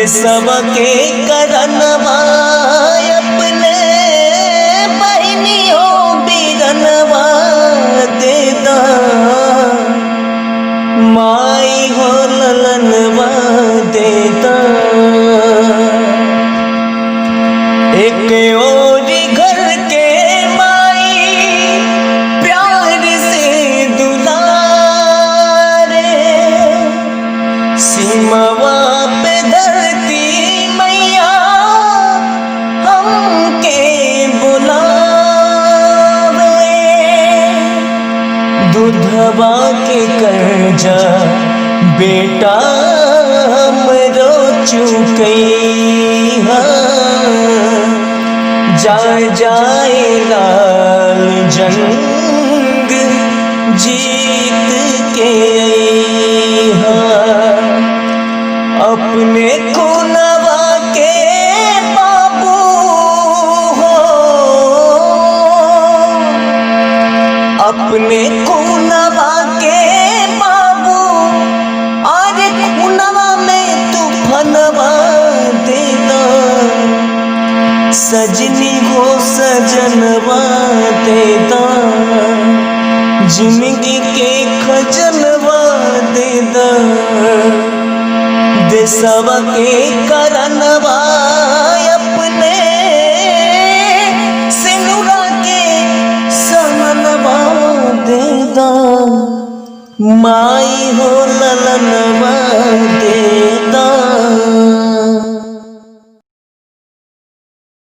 देशवा के करनवा अपने बहनियों बीरनवा देदा माई हो ललनवा देदा। एक और घर के माई प्यार से दुलारे सीमावा पे धरती मैया हमके बुलावे। दूधवा के कर्जा बेटा हमरो चुकैहा जाए लाल जंग जीत के अइहा। अपने खूनवा के बाबू हो अपने खूनवा के बाबू और खूनवा में तूफानवा देना सजनी हो सजनवा देदा जिंदगी के खजनवा देदा। देशवा के करनवा अपने सिनुरा के समनवा देदा माई हो ललनवा